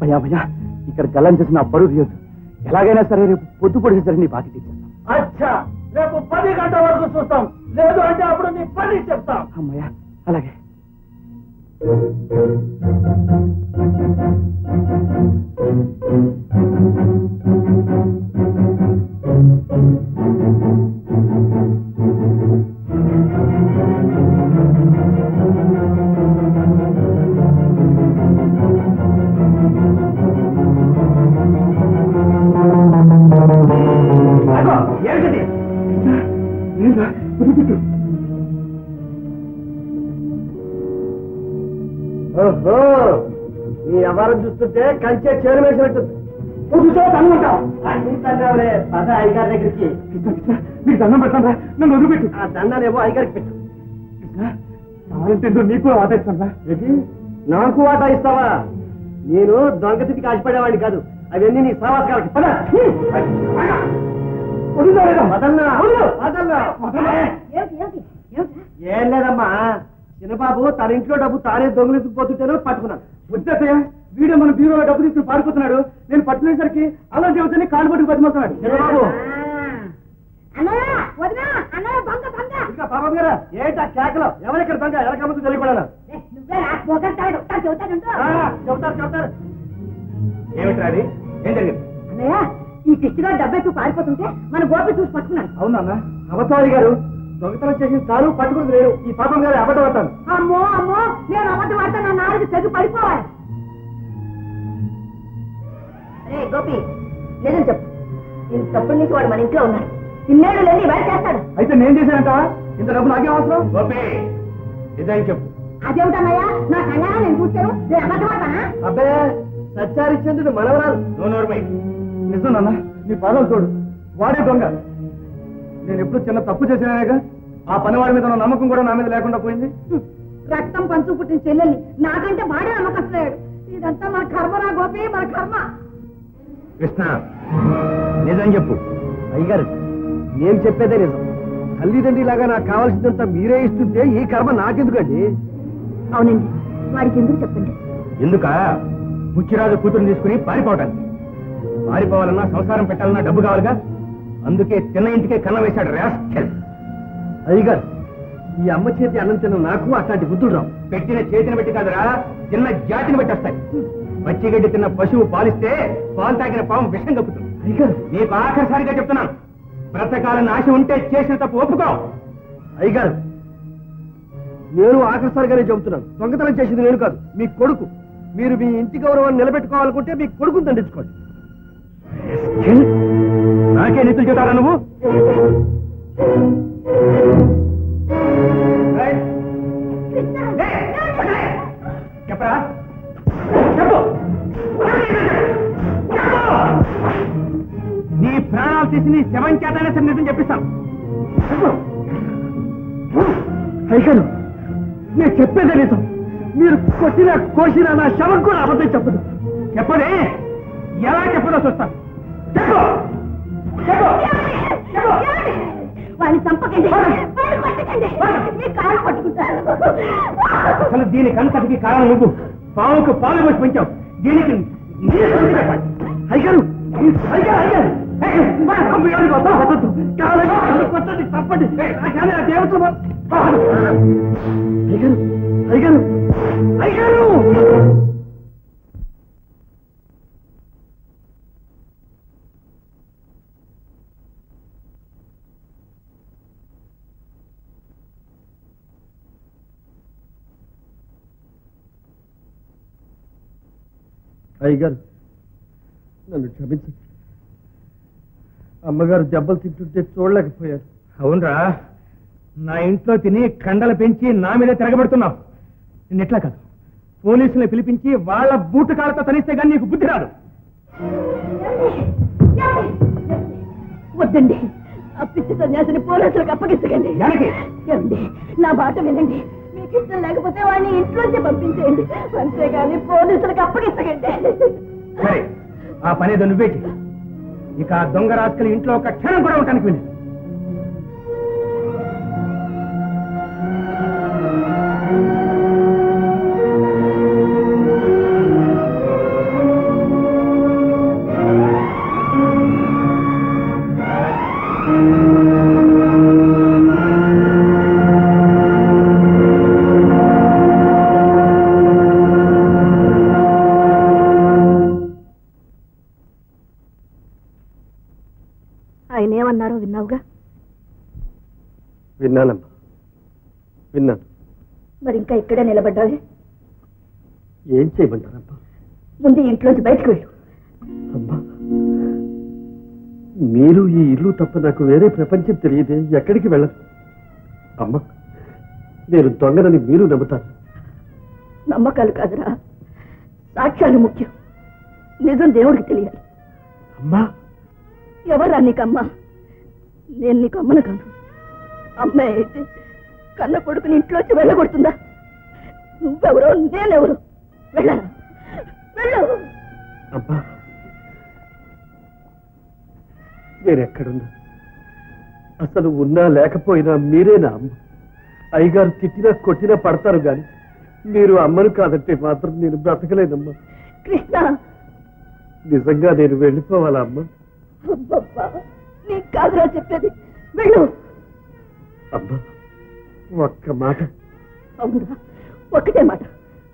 భయ్యా భయ్యా, ఇక్కడ గల్లం చేసిన నా పరువు తీయొద్దు. ఎలాగైనా సరే రేపు పొద్దు పొడిచి సరే నీ బాకీ తీసేస్తాం. అచ్చా, రేపు 10 గంటల వరకు చూస్తాం. లేదు అంటే అప్పుడు నీ పని చెప్తాం. అమ్మయ్యా, అలాగే. ఏంటిది? ఓహో, నీ వ్యవహారం చూస్తుంటే కంచె చేరు వేసినట్టుంది. పద అయ్యగారి దగ్గరికి. నీకు దండం పెడతాను, నన్ను వదిలిపెట్టు. ఆ దండాలేమో అయ్యగారికి పెట్టు. కావాలంటే నీకు ఆదేస్తాను. ఏంటి, నాకు వాటా ఇస్తావా? నేను దొంగతికి ఆశపడేవాడిని కాదు. అవన్నీ నీ సావాసకాలకి. పద. ఏం లేదమ్మా, చిన్నబాబు తన ఇంట్లో డబ్బు తానే దొంగలించుకుపోతుంటేనో పట్టుకున్నాను. వద్దయ్యా, వీడు మన బీరోలో డబ్బు తీసుకుని పారిపోతున్నాడు. నేను పట్టుకునేసరికి అలా చెబుతానే కాలు పట్టుకు బతిమవుతున్నాడు. చిన్నబాబు ఇంకా బాబు గారా, ఏంటా కేకలో? ఎవరిక్కడ దొంగ? ఎలకమ్మతో తెలియకూడదు. చెబుతారు చెబుతారు. ఏమిట్రా అది? ఏం జరిగింది? అన్నయ్య, ఈ కృష్ణగారు డబ్బెత్తు పారిపోతుంటే మన గోపి చూసి పట్టుకున్నాను. అవునన్నా, అవతారి గారు దొంగతనం చేసిన చాలు పట్టుకుని లేరు. ఈ పాపం గారు అబద్ధం పడతాను. అమ్మో అమ్మో, నేను అబద్ధం పడతా, నా నాలుగు తెగి పడిపోవాలి. రే గోపి, నిజం చెప్పు. ఇంతప్పటి నుంచి వాడు మన ఇంట్లో ఉన్నాడు. ఇన్నేళ్ళు లేని బయట చేస్తాడు. అయితే నేను చేశానంటావా? ఇంత డబ్బు నాకేం అవసరం? గోపి, నిజం చెప్పు. అదేమిటన్నయ్యా, నా కళ్ళగా నేను చూస్తాను. నేను అబద్ధం పడతానా? అబ్బే, సత్యారిచంద్రుడు మనవరాలు. నిజం నాన్న, నీ పాదాలు చూడు. వాడే దొంగ. నేను ఎప్పుడు చిన్న తప్పు చేసినానేగా. ఆ పనివాడి మీద ఉన్న నమ్మకం కూడా నా మీద లేకుండా పోయింది. రక్తం పంచు పుట్టిన చెల్లెల్ని నాకంటే వాడే నమ్మకస్తున్నాడు. ఇదంతా మన కర్మరా గోపి, మన కర్మ. కృష్ణ, నిజం చెప్పు. అయ్యగారు, నేను చెప్పేదే నిజం. తల్లిదండ్రి లాగా నాకు కావాల్సిందంతా మీరే ఇస్తుంటే ఈ కర్మ నాకెందుకండి? అవునండి, వాడికి ఎందుకు చెప్పండి. ఎందుక? బుచ్చిరాజు కూతురుని తీసుకుని పారిపోవటానికి. పారిపోవాలన్నా, సంసారం పెట్టాలన్నా డబ్బు కావాలిగా. అందుకే చిన్న ఇంటికే కన్న వేశాడు రాస్కెల్. అయ్యగారు, ఈ అమ్మ చేతి అన్నం తిన్న నాకు అట్లాంటి బుద్ధుడు రావు. పెట్టిన చేతిని పెట్టి కాదురా, చిన్న జాతిని బట్టి వస్తాయి. పచ్చిగడ్డి తిన్న పశువు పాలిస్తే పాలు తాగిన పాము విషం కప్పుతుంది. అయ్యగారు, నీకు ఆఖరిసారిగా చెప్తున్నాను, బ్రతకాలని ఆశ ఉంటే చేసిన తప్పు ఒప్పుకో. అయ్యగారు, నేను ఆఖరిసారిగానే చెబుతున్నాను. దొంగతనం చేసింది నేను కాదు, మీ కొడుకు. మీరు మీ ఇంటి గౌరవాన్ని నిలబెట్టుకోవాలనుకుంటే మీ కొడుకుని దండించుకోండి. నాకే నిధులు చెబుతారా నువ్వు? చెప్పరా, చెప్పు. నీ ప్రాణాలు తీసి నీ శవం చేతనే సరే నిజం చెప్పిస్తాను. అయ్యగారు, నేను చెప్పేదే నిజం. మీరు కొట్టినా కోసినా నా శవం కూడా అబద్ధం చెప్పదు. చెప్పదే, ఎలా చెప్పదో చూస్తాను. చెప్పు. వాడిని చంపకండి, మీ కాళ్ళు పట్టుకుంటారు. అసలు దీనికంతటికి కారణం నువ్వు. పావుకు పాలు పోసి పెంచావు. దీనికి అయ్యగారు, తప్పండి. దేవత అయ్యగారు, అయ్యగారు, అయ్యగారు. అయ్యగారు, నన్ను క్షమించండి. అమ్మగారు దెబ్బలు తింటుంటే చూడలేకపోయారు. అవునరా, నా ఇంట్లో తిని కండలు పెంచి నా మీద తిరగబడుతున్నావు. నిన్నెట్లా కాదు, పోలీసులను పిలిపించి వాళ్ళ బూటు కాళ్ళతో తనిస్తే గానీ నీకు బుద్ధి రాదు. వద్దండి, ఆ పిచ్చి సన్యాసిని పోలీసులకు అప్పగించకండి. ఏమండి, నా మాట వినండి. మీకు ఇష్టం లేకపోతే వాడిని ఇంట్లోంచి పంపించేయండి, అంతేగాని పోలీసులకు అప్పగించకండి. సరే, ఆ పనేదో నువ్వే చెయ్యి. ఇక ఆ దొంగ రాసుకలి ఇంట్లో ఒక క్షణం కూడా ఉండటానికి వెళ్ళి. విన్నానమ్మా, విన్నాను. మరి ఇంకా ఇక్కడే నిలబడ్డావే? ఏం చేయమంటారమ్మా? ముందు ఇంట్లోంచి బయటకు వెళ్ళు. అమ్మా, మీరు ఈ ఇల్లు తప్ప నాకు వేరే ప్రపంచం తెలియదే, ఎక్కడికి వెళ్ళదు. అమ్మా, నేను దొంగనని మీరు నమ్ముతారు. నమ్మకాలు కాదురా, సాక్ష్యాలు ముఖ్యం. నిజం దేవుడికి తెలియాలి. అమ్మా, ఎవరా నీకమ్మా? నేను నీకు అమ్మను కాను. అమ్మాయి అయితే కన్న కొడుకుని ఇంట్లోంచి వెళ్ళగొడుతుందా? నువ్వెవరో నేనెవరు? వెళ్ళరా, వెళ్ళు. అబ్బా, నేనెక్కడున్నా, అసలు ఉన్నా లేకపోయినా మీరేనా అమ్మ? అయ్యగారు తిట్టినా కొట్టినా పడతారు గాని మీరు అమ్మను కాదంటే మాత్రం నేను బ్రతకలేనమ్మా. కృష్ణ, నిజంగా నేను వెళ్ళిపోవాలా అమ్మ? అబ్బబ్బా, నీకు కాదురా చెప్పేది. వెళ్ళు. అమ్మా, ఒక్క మాట. అవునురా, ఒక్కటే మాట.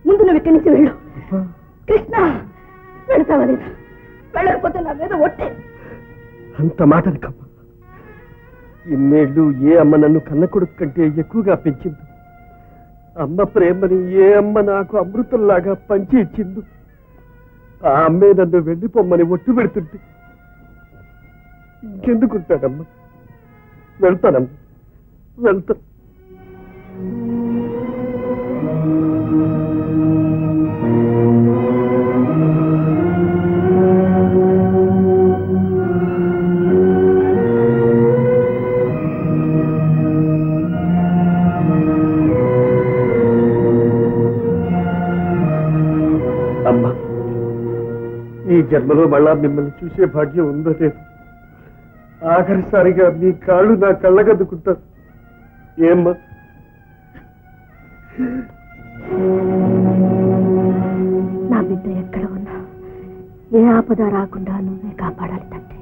ముందు నువ్వు ఇక్కడి నుంచి వెళ్ళు. కృష్ణ, వెళ్తావా లేదా? వెళ్ళకపోతే నా మీద ఒట్టే. అంత మాటని కమ్మ. ఇన్నేళ్లు ఏ అమ్మ నన్ను కన్న కొడుకు కంటే ఎక్కువగా పెంచింది. అమ్మ ప్రేమని ఏ అమ్మ నాకు అమృతంలాగా పంచి ఇచ్చింది. ఆ అమ్మే నన్ను వెళ్ళిపోమ్మని ఒట్టు పెడుతుంటే ఇంకెందుకుంటాడమ్మా? వెళ్తానమ్మా, వెళ్తా. అమ్మా, ఈ జన్మలో మళ్ళా మిమ్మల్ని చూసే భాగ్యం ఉందో లేదు. ఆఖరిసారిగా మీ కాళ్ళు నా కళ్ళగద్దుకుంటారు. ఏమ్మా? నా బిడ్డ ఎక్కడ ఉన్నా ఏ ఆపద రాకుండా నువ్వే కాపాడాలి తండ్రి.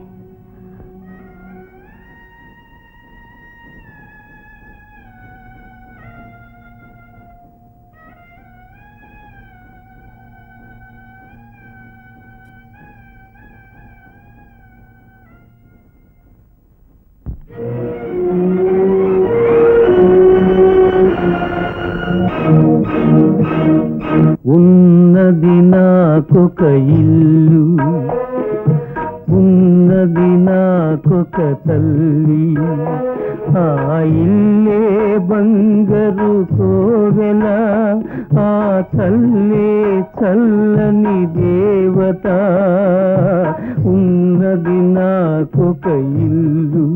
ఉన్నది నాకొక ఇల్లు, ఉన్నది నాకొక తల్లి, ఆ ఇల్లే బంగారు కోవెల, ఆ తల్లే చల్లని దేవత. ఉన్నది నాకొక ఇల్లు,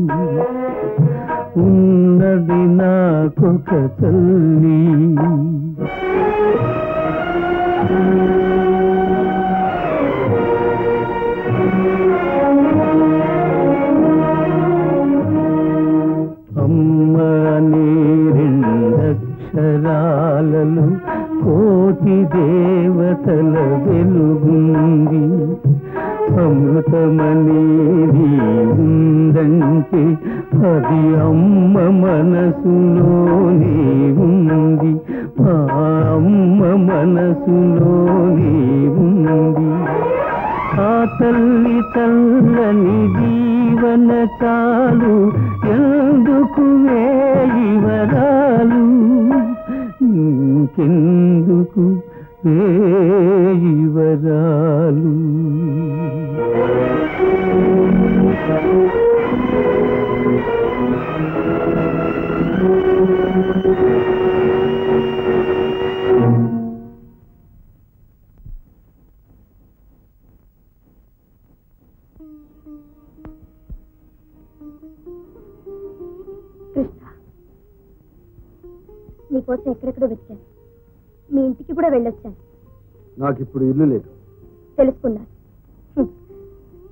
ఉన్నది నాకొక తల్లి. అమ్మ అనే రెండక్షరాలలో కోటి దేవతల వెలుగుంది. అమృతమనేది ఉందంటే అది అమ్మ మనసులోనే ఉంది. ఆ అమ్మ మనసులోనే ఉంది. ఆ తల్లి చల్లని జీవన చాలు, ఎందుకు వేయివరాలు, ఇంకెందుకు వేయివరాలు. కృష్ణ, నీకోసం ఎక్కడెక్కడో వెతికాను. మీ ఇంటికి కూడా వెళ్ళొచ్చాను. నాకు ఇప్పుడు ఇల్లు లేదు. తెలుసుకున్నాను.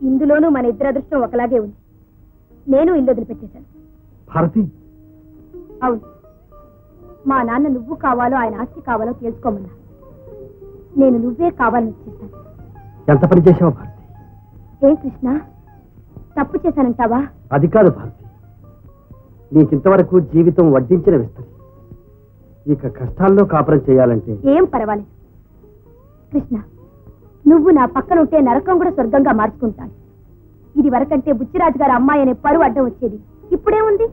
ఇందులోనూ మన ఇద్దరు అదృష్టం ఒకలాగే ఉంది. నేను ఇల్లు వదిలిపెట్టేశాను. భారతి, అవును, మా నాన్న నువ్వు కావాలో ఆయన ఆస్తి కావాలో తెలుసుకోమన్నా. నేను నువ్వే కావాలని వచ్చేసాను. ఎంత పని చేసావు భారతి? ఏ కృష్ణ, తప్పు చేశానంటావా? అది కాదు భారతి, నీకింతవరకు జీవితం వడ్డించిన విస్తరి. ఇక కష్టాల్లో కాపురం చేయాలంటే ఏం పర్వాలేదు కృష్ణ. నువ్వు నా పక్కన ఉంటే నరకం కూడా స్వర్గంగా మార్చుకుంటాను. ఇది వరకంటే బుచ్చిరాజు గారి అమ్మాయి అనే పరువు అడ్డం వచ్చేది. ఇప్పుడేముంది?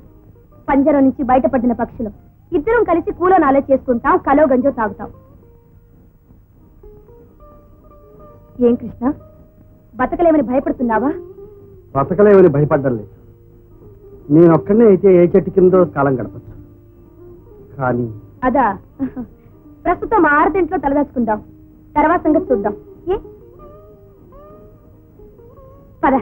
పంజరం నుంచి బయటపడిన పక్షులు. ఇద్దరం కలిసి కూలో నాలే చేసుకుంటాం, కలో గంజో తాగుతాం. ఏం కృష్ణ, బతకలేమని భయపడుతున్నావా? బతకలేమని భయపడ్డం లేదు. నేనొక్కడనే అయితే ఏ చెట్టు కిందో కాలం గడపచ్చు. కానీ అదా, ప్రస్తుతం మా ఆరతింట్లో తలదాచుకుందాం, తర్వాత సంగతి చూద్దాం. ఏ పద.